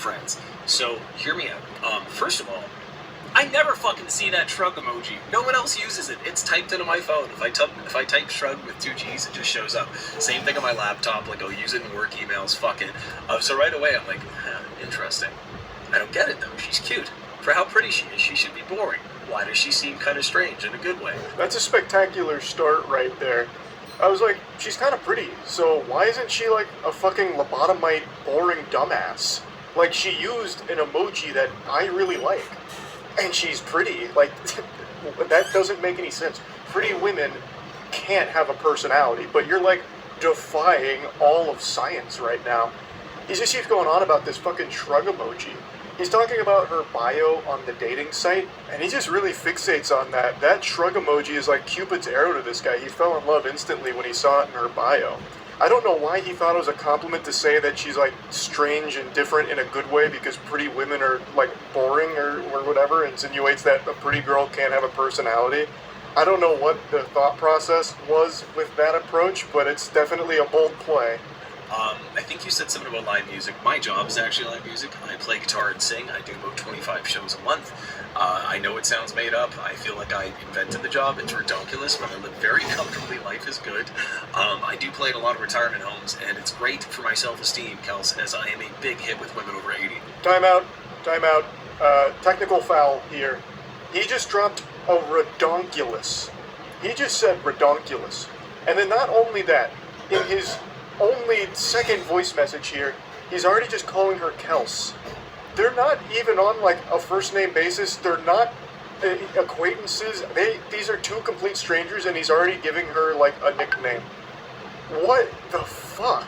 friends. So hear me out. First of all, I never fucking see that shrug emoji. No one else uses it. It's typed into my phone. If I type shrug with 2 G's, it just shows up. Same thing on my laptop. Like, I'll use it in work emails. Fuck it. So right away, I'm like, interesting. I don't get it though. She's cute. For how pretty she is, she should be boring. Why does she seem kind of strange in a good way? That's a spectacular start right there. I was like, she's kind of pretty, so why isn't she like a fucking lobotomite, boring dumbass? Like, she used an emoji that I really like. And she's pretty. Like, that doesn't make any sense. Pretty women can't have a personality, but you're like defying all of science right now. He just keeps going on about this fucking shrug emoji. He's talking about her bio on the dating site, and he just really fixates on that. That shrug emoji is like Cupid's arrow to this guy. He fell in love instantly when he saw it in her bio. I don't know why he thought it was a compliment to say that she's like strange and different in a good way because pretty women are like boring or whatever, insinuates that a pretty girl can't have a personality. I don't know what the thought process was with that approach, but it's definitely a bold play. I think you said something about live music. My job is actually live music. I play guitar and sing. I do about 25 shows a month. I know it sounds made up. I feel like I invented the job. It's ridiculous, but I live very comfortably. Life is good. I do play at a lot of retirement homes, and it's great for my self-esteem, Kels, as I am a big hit with women over 80. Time out. Technical foul here. He just dropped a redonkulous. He just said redonkulous. And then not only that, in his only second voice message here, he's already just calling her Kels. They're not even on like a first name basis. They're not acquaintances. These are 2 complete strangers, and he's already giving her like a nickname. What the fuck?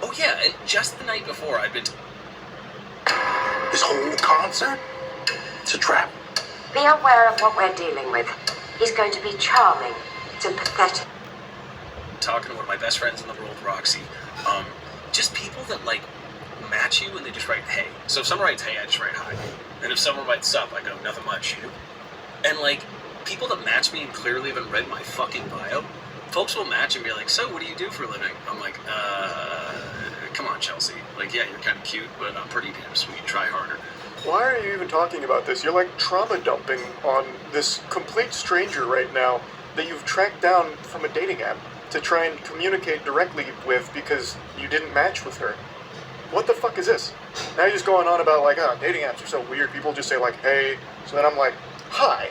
Oh yeah, and just the night before I'd been This whole concert? It's a trap. Be aware of what we're dealing with. He's going to be charming, sympathetic. talking to one of my best friends in the world, Roxy. Just people that like match you and they just write hey. So if someone writes hey, I just write hi. And if someone writes sup, I go nothing much, you. And like people that match me and clearly haven't read my fucking bio, folks will match and be like, so what do you do for a living? I'm like, come on, Chelsea. Like, yeah, you're kind of cute, but I'm pretty damn sweet. Try harder. Why are you even talking about this? You're like trauma dumping on this complete stranger right now that you've tracked down from a dating app to try and communicate directly with because you didn't match with her. What the fuck is this? Now you're just going on about like, dating apps are so weird. People just say like, hey. So then I'm like, hi.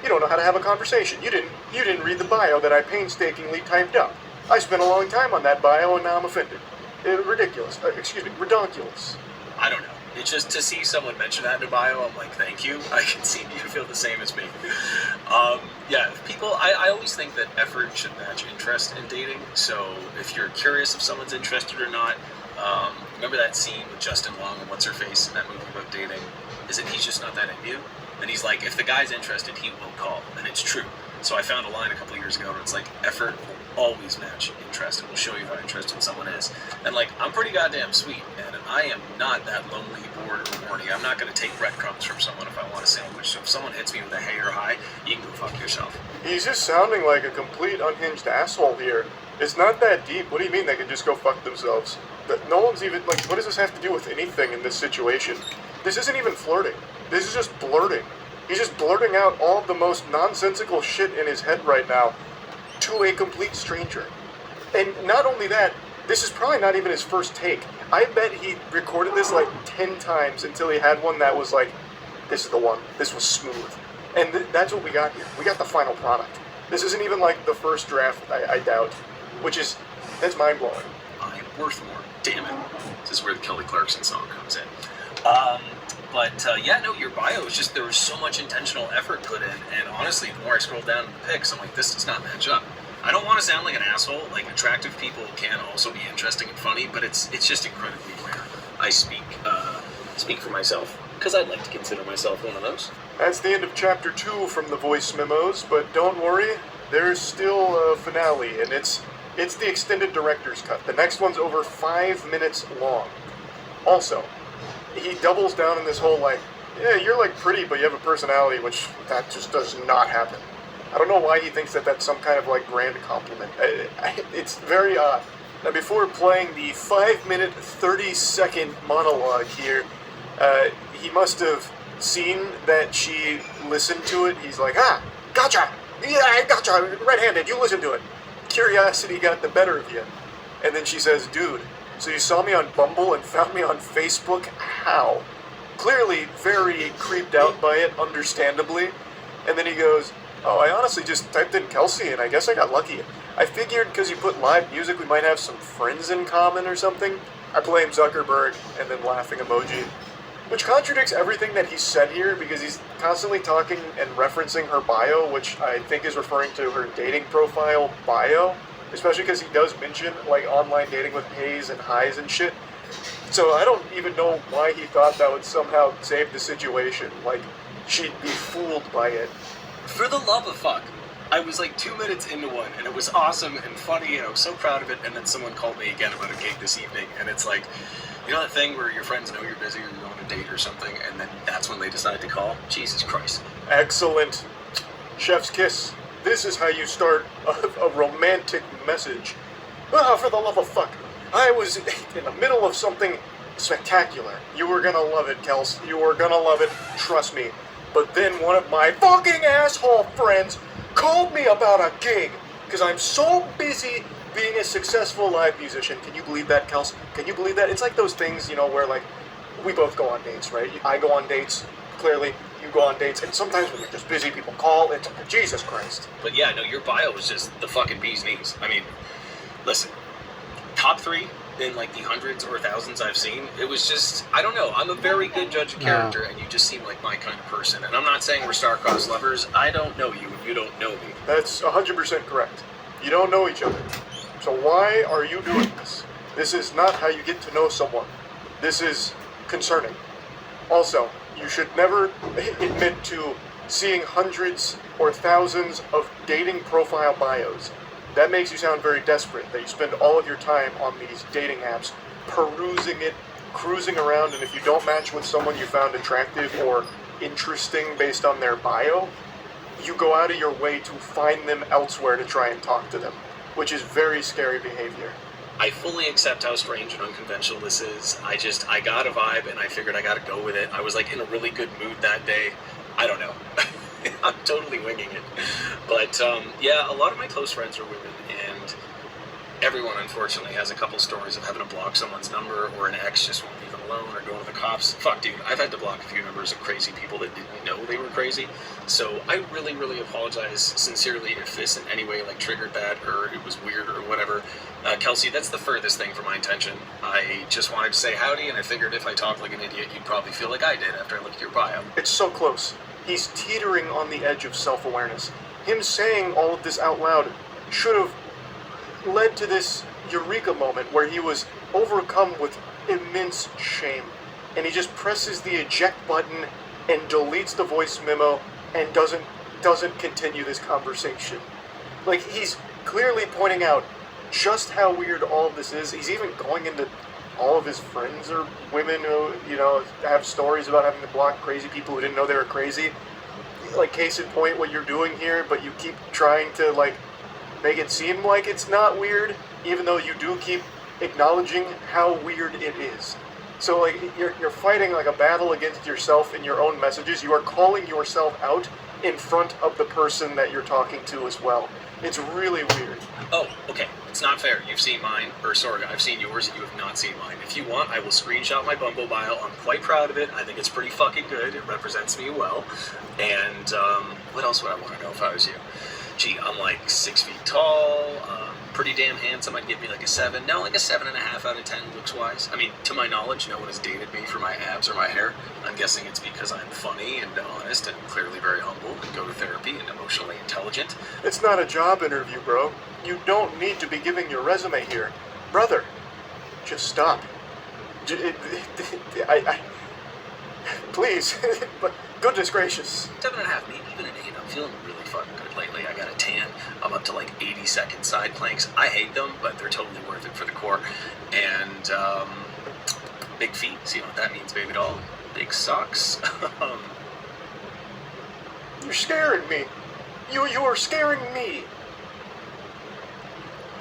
You don't know how to have a conversation. You didn't read the bio that I painstakingly typed up. I spent a long time on that bio and now I'm offended. Ridiculous. Redonkulous. I don't know. It's just to see someone mention that in a bio, I'm like, thank you. I can see you feel the same as me. Yeah, people, I always think that effort should match interest in dating. So if you're curious if someone's interested or not, remember that scene with Justin Long and What's-Her-Face in that movie about dating? Is it he's just not that into you? And he's like, if the guy's interested, he will call. And it's true. So I found a line a couple of years ago where it's like, effort will always match interest. It will show you how interested someone is. And like, I'm pretty goddamn sweet, and I am not that lonely, bored, or horny. I'm not going to take breadcrumbs from someone if I want a sandwich. So if someone hits me with a hey or hi, you can go fuck yourself. He's just sounding like a complete unhinged asshole here. It's not that deep. What do you mean they can just go fuck themselves? No one's even, like, what does this have to do with anything in this situation? This isn't even flirting. This is just blurting. He's just blurting out all of the most nonsensical shit in his head right now to a complete stranger. And not only that, this is probably not even his first take. I bet he recorded this like 10 times until he had one that was like, this is the one. This was smooth. And that's what we got here. We got the final product. This isn't even like the first draft, I doubt. That's mind-blowing. I'm worth more. Damn it. This is where the Kelly Clarkson song comes in. Yeah, no, your bio is just, there was so much intentional effort put in, and honestly, the more I scroll down to the pics, I'm like, this does not match up. I don't want to sound like an asshole. Like, attractive people can also be interesting and funny, but it's just incredibly rare. I speak for myself, because I'd like to consider myself one of those. That's the end of Chapter 2 from the voice memos, but don't worry, there's still a finale, and it's the extended director's cut. The next one's over 5 minutes long. Also, he doubles down in this whole, like, yeah, you're, like, pretty, but you have a personality, which that just does not happen. I don't know why he thinks that that's some kind of, like, grand compliment. It's very odd. Now, before playing the 5-minute, 30-second monologue here, He must have seen that she listened to it. He's like, gotcha! Yeah, I gotcha! Red-handed, you listen to it. Curiosity got the better of you. And then she says, dude, so you saw me on Bumble and found me on Facebook? How? Clearly very creeped out by it, understandably. And then he goes, oh, I honestly just typed in Kelsey and I guess I got lucky. I figured because you put live music we might have some friends in common or something. I blame Zuckerberg, and then laughing emoji. Which contradicts everything that he said here, because he's constantly talking and referencing her bio, which I think is referring to her dating profile bio, especially because he does mention, like, online dating with haze and highs and shit. So I don't even know why he thought that would somehow save the situation. Like, she'd be fooled by it. For the love of fuck. I was like 2 minutes into one, and it was awesome and funny, and I was so proud of it, and then someone called me again about a gig this evening, and it's like, you know that thing where your friends know you're busy or you're going on a date or something, and then that's when they decide to call? Jesus Christ. Excellent. Chef's kiss. This is how you start a romantic message. Ah, for the love of fuck. I was in the middle of something spectacular. You were gonna love it, Kels. You were gonna love it. Trust me. But then one of my fucking asshole friends called me about a gig because I'm so busy being a successful live musician. Can you believe that, Kels? Can you believe that? It's like those things, you know, where like we both go on dates, right? I go on dates, clearly. You go on dates, and sometimes when you're just busy, people call. It's Jesus Christ. But yeah, no, your bio was just the fucking bee's knees. I mean, listen, top 3 in like the hundreds or thousands I've seen. It was just, I don't know. I'm a very good judge of character, and you just seem like my kind of person. And I'm not saying we're star-crossed lovers. I don't know you, and you don't know me. That's 100% correct. You don't know each other. So why are you doing this? This is not how you get to know someone. This is concerning. Also, you should never admit to seeing hundreds or thousands of dating profile bios. That makes you sound very desperate, that you spend all of your time on these dating apps, perusing it, cruising around, and if you don't match with someone you found attractive or interesting based on their bio, you go out of your way to find them elsewhere to try and talk to them, which is very scary behavior. I fully accept how strange and unconventional this is. I got a vibe, and I figured I gotta go with it. I was like in a really good mood that day. I don't know. I'm totally winging it. But yeah, a lot of my close friends are women, and everyone unfortunately has a couple stories of having to block someone's number, or an ex just won't leave them alone, or going to the cops. Fuck, dude, I've had to block a few numbers of crazy people that didn't know they were crazy. So I really, really apologize sincerely if this in any way like triggered that, or it was weird, or whatever. Kelsey, that's the furthest thing from my intention. I just wanted to say howdy, and I figured if I talked like an idiot, you'd probably feel like I did after I looked at your bio. It's so close. He's teetering on the edge of self-awareness. Him saying all of this out loud should have led to this eureka moment where he was overcome with immense shame. And he just presses the eject button and deletes the voice memo and doesn't continue this conversation. Like, he's clearly pointing out just how weird all of this is. He's even going into all of his friends are women who, you know, have stories about having to block crazy people who didn't know they were crazy. Like, case in point, what you're doing here, but you keep trying to, like, make it seem like it's not weird, even though you do keep acknowledging how weird it is. So, like, you're fighting, like, a battle against yourself in your own messages. You are calling yourself out in front of the person that you're talking to as well. It's really weird. Oh, okay. It's not fair. You've seen mine, or sorry, I've seen yours and you have not seen mine. If you want, I will screenshot my Bumble bio. I'm quite proud of it. I think it's pretty fucking good. It represents me well. And, what else would I want to know if I was you? Gee, I'm like 6 feet tall, pretty damn handsome. I'd give me like a 7. No, like a 7.5 out of 10 looks-wise. I mean, to my knowledge, no one has dated me for my abs or my hair. I'm guessing it's because I'm funny and honest and clearly very humble and go to therapy and emotionally intelligent. It's not a job interview, bro. You don't need to be giving your resume here. Brother, just stop. Please, but goodness gracious. 7.5, maybe even an 8. I'm feeling really fucking good lately. I got a tan. I'm up to like 80-second side planks. I hate them, but they're totally worth it for the core. And, big feet. So you know what that means, baby doll. Big socks. You're scaring me. You are scaring me.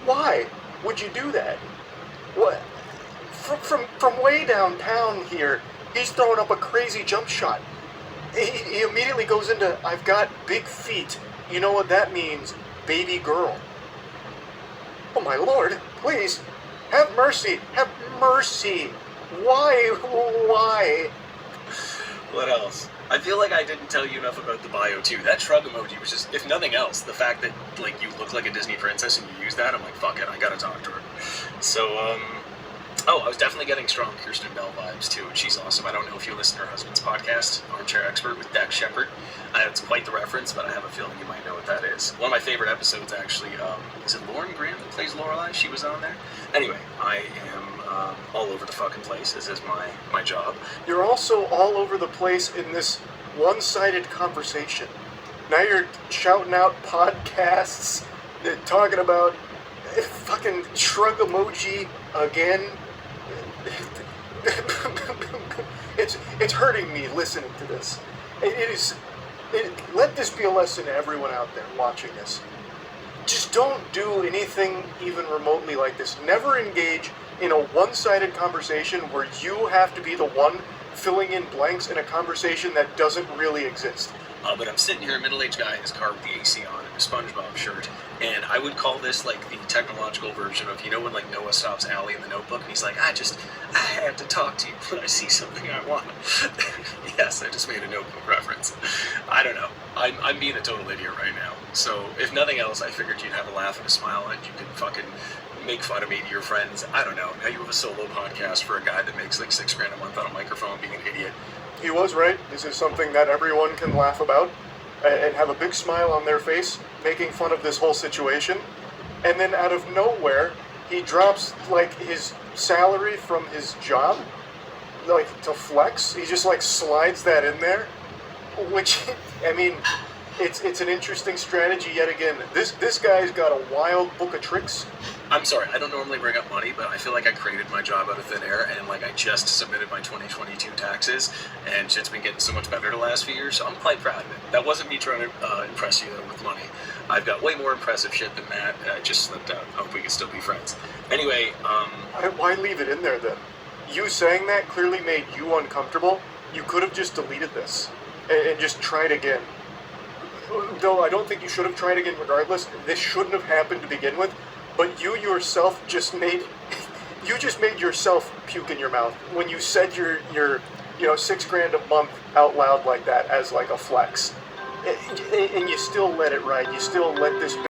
Why would you do that? What? From way downtown here, He's throwing up a crazy jump shot. He immediately goes into, I've got big feet. You know what that means, baby girl. Oh my lord, please, have mercy, have mercy. Why? What else? I feel like I didn't tell you enough about the bio too. That shrug emoji was just, if nothing else, the fact that like you look like a Disney princess and you use that, I'm like, fuck it, I gotta talk to her. So, I was definitely getting strong Kirsten Bell vibes too, and she's awesome. I don't know if you listen to her husband's podcast, Armchair Expert with Dax Shepard. It's quite the reference, but I have a feeling you might know what that is. One of my favorite episodes, actually, is it Lauren Graham that plays Lorelai? She was on there. Anyway, I am all over the fucking place. This is my job. You're also all over the place in this one-sided conversation. Now you're shouting out podcasts, talking about fucking shrug emoji again. It's hurting me listening to this. Let this be a lesson to everyone out there watching this. Just don't do anything even remotely like this. Never engage in a one-sided conversation where you have to be the one filling in blanks in a conversation that doesn't really exist. But I'm sitting here, a middle-aged guy in his car with the AC on and a SpongeBob shirt, and I would call this like the technological version of, you know, when like Noah stops Allie in the Notebook and he's like, I had to talk to you when I see something I want. Yes, I just made a Notebook reference. I don't know. I'm being a total idiot right now. So if nothing else, I figured you'd have a laugh and a smile and you could fucking make fun of me to your friends. I don't know. Now you have a solo podcast for a guy that makes like $6,000 a month on a microphone being an idiot. He was right. This is something that everyone can laugh about and have a big smile on their face, making fun of this whole situation. And then out of nowhere, he drops like his salary from his job, like to flex. He just like slides that in there, which, I mean, it's an interesting strategy yet again. This guy's got a wild book of tricks. I'm sorry, I don't normally bring up money, but I feel like I created my job out of thin air, and like I just submitted my 2022 taxes, and shit's been getting so much better the last few years, so I'm quite proud of it. That wasn't me trying to impress you with money. I've got way more impressive shit than that. I just slipped out. I hope we can still be friends. Anyway, Why leave it in there then? You saying that clearly made you uncomfortable. You could have just deleted this and just tried again. Though I don't think you should have tried again regardless. This shouldn't have happened to begin with. But you yourself just made yourself puke in your mouth when you said your $6,000 a month out loud like that as like a flex, and you still let it ride. You still let this